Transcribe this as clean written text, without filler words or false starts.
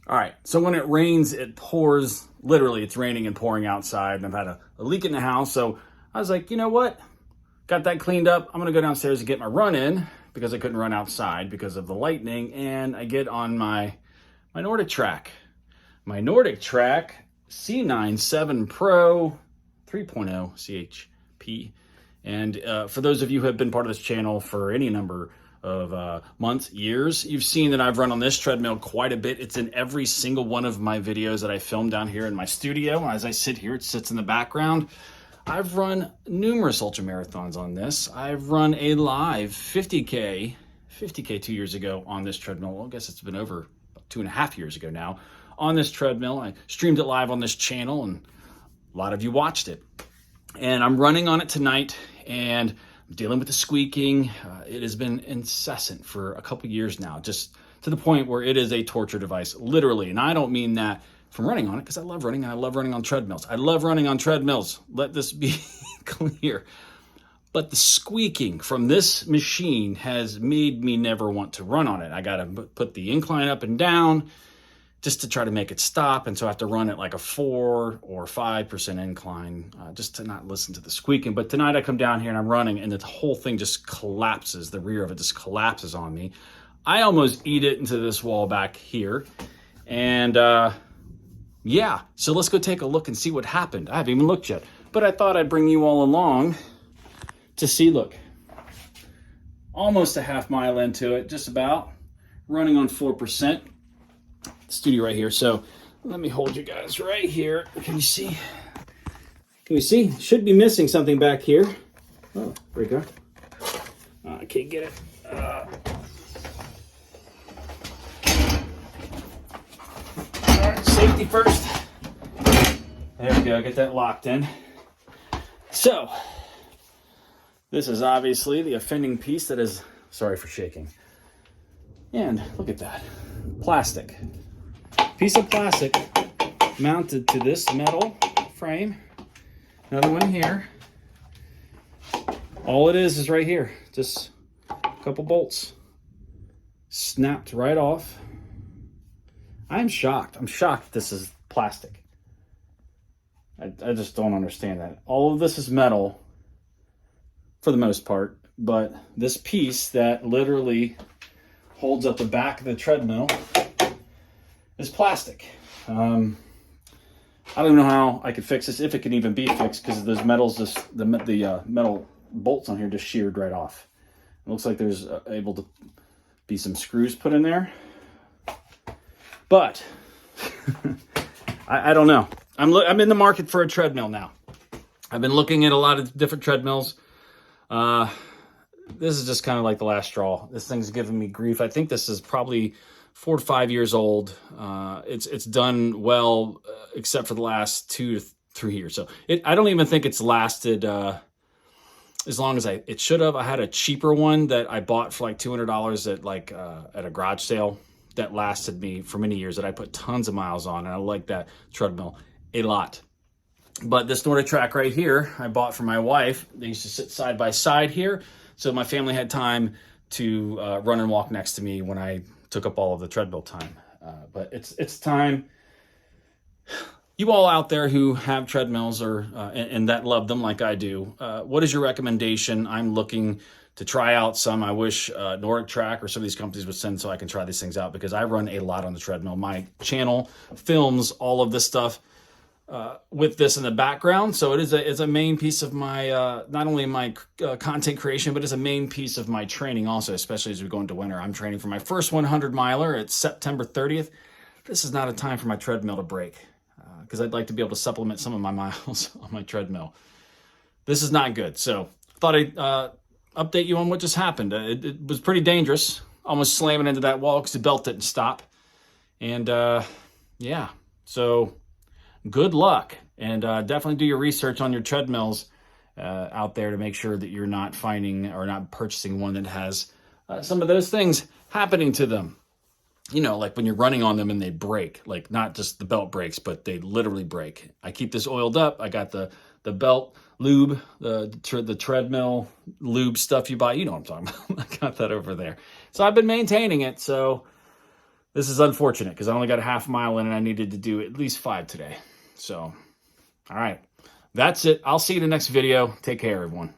All right, so when it rains, it pours. Literally, it's raining and pouring outside, and I've had a leak in the house. So I was like, you know what? Got that cleaned up. I'm gonna go downstairs and get my run in because I couldn't run outside because of the lightning. And I get on my NordicTrack. My NordicTrack C97 Pro 3.0 CHP. And for those of you who have been part of this channel for any number of months, years, you've seen that I've run on this treadmill quite a bit. It's in every single one of my videos that I filmed down here in my studio. As I sit here, it sits in the background. I've run numerous ultra marathons on this. I've run a live 50K 2 years ago on this treadmill. Well, I guess it's been over 2.5 years ago now on this treadmill. I streamed it live on this channel and a lot of you watched it. And I'm running on it tonight and I'm dealing with the squeaking. It has been incessant for a couple years now, just to the point where it is a torture device, literally. And I don't mean that from running on it, because I love running and I love running on treadmills. I love running on treadmills. Let this be clear. But the squeaking from this machine has made me never want to run on it. I got to put the incline up and down just to try to make it stop. And so I have to run at like a 4 or 5% incline just to not listen to the squeaking. But tonight I come down here and I'm running and the whole thing just collapses. The rear of it just collapses on me. I almost eat it into this wall back here. And yeah, so let's go take a look and see what happened. I haven't even looked yet, but I thought I'd bring you all along to see. Look, almost a half mile into it, just about, running on 4%. Studio right here. So let me hold you guys right here. Can you see? Can we see? Should be missing something back here. Oh, there we go. I can't get it. All right, safety first. There we go. Get that locked in. So this is obviously the offending piece that is, sorry for shaking. And look at that. Plastic. Piece of plastic mounted to this metal frame. Another one here. All it is right here. Just a couple bolts. Snapped right off. I'm shocked. I'm shocked this is plastic. I just don't understand that. All of this is metal for the most part, but this piece that literally holds up the back of the treadmill is plastic. I don't even know how I could fix this, if it can even be fixed, because those metals, the metal bolts on here just sheared right off. It looks like there's able to be some screws put in there, but I don't know. I'm in the market for a treadmill now. I've been looking at a lot of different treadmills. This is just kind of like the last straw. This thing's giving me grief. I think this is probably 4 to 5 years old. It's done well, except for the last 2 to 3 years. So I don't even think it's lasted as long as it should have. I had a cheaper one that I bought for like $200 at a garage sale that lasted me for many years, that I put tons of miles on, and I like that treadmill a lot. But this NordicTrack right here, I bought for my wife. They used to sit side by side here, so my family had time to run and walk next to me when I took up all of the treadmill time. But it's time. You all out there who have treadmills or and that love them like I do, what is your recommendation? I'm looking to try out some. I wish NordicTrack or some of these companies would send so I can try these things out, because I run a lot on the treadmill. My channel films all of this stuff with this in the background, so it's a main piece of my not only my content creation, but it's a main piece of my training also, especially as we go into winter. I'm training for my first 100 miler. It's September 30th. This is not a time for my treadmill to break, because I'd like to be able to supplement some of my miles on my treadmill. This is not good, so thought I'd update you on what just happened. It was pretty dangerous, almost slamming into that wall because the belt didn't stop. And yeah, so good luck, and definitely do your research on your treadmills out there to make sure that you're not finding or not purchasing one that has some of those things happening to them. You know, like when you're running on them and they break, like not just the belt breaks, but they literally break. I keep this oiled up. I got the belt lube, the treadmill lube stuff you buy. You know what I'm talking about. I got that over there. So I've been maintaining it. So this is unfortunate because I only got a half mile in and I needed to do at least 5 today. So, all right. That's it. I'll see you in the next video. Take care, everyone.